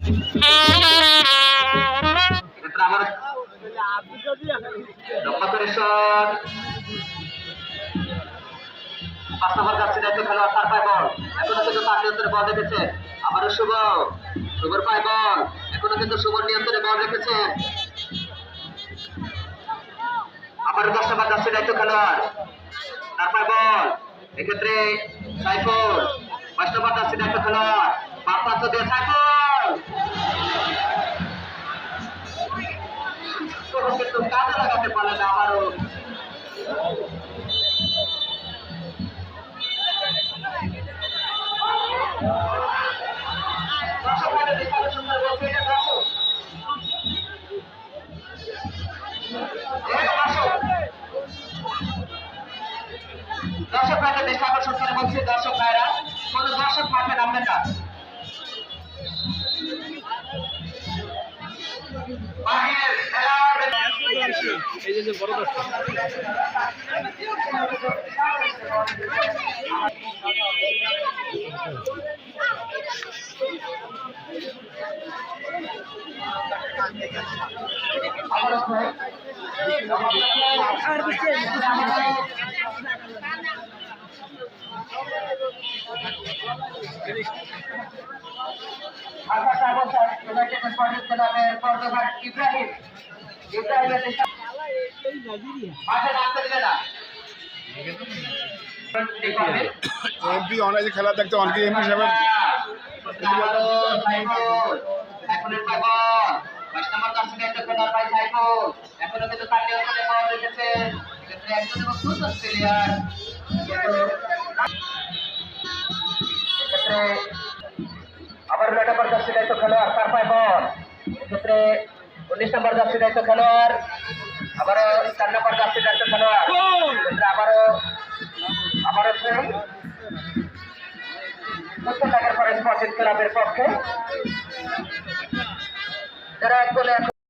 এক্ষেত্রে আবার শট 5 নম্বর যাচ্ছে দায়িত্ব খেলোয়াড় তার পায় বল এখনো কিন্তু তার নিয়ন্ত্রণে বল রেখেছে আবারও শুভর পায় বল এখনো কিন্তু শুভর নিয়ন্ত্রণে বল রেখেছে আবার 10 নম্বর যাচ্ছে দায়িত্ব খেলোয়াড় তার পায় বল এক্ষেত্রে সাইফুল 5 নম্বর যাচ্ছে দায়িত্ব খেলোয়াড় বাম প্রান্ত দিয়ে সাইফুল কিন্তু কাজে লাগাতে পারলে না আবারও দর্শক ভাইদের দৃষ্টি আকর্ষণ করে বলছি দর্শক ভাইরা কোন দর্শক মাঠে নামবেন না এই যে বড় দর্শক এমপি অনেক খেলা দেখতে অনেক এমপি হিসাবে আবার 9 নম্বর যাচ্ছে দায়িত্ব খেলোয়াড় তার পায় বল এক্ষেত্রে 19 নম্বর যাচ্ছে দায়িত্ব খেলোয়াড় আবারও 4 নম্বর যাচ্ছে দায়িত্ব খেলোয়াড় আবারও টাকার পরে স্পোর্টিং ক্লাবের পক্ষে যারা এক বলে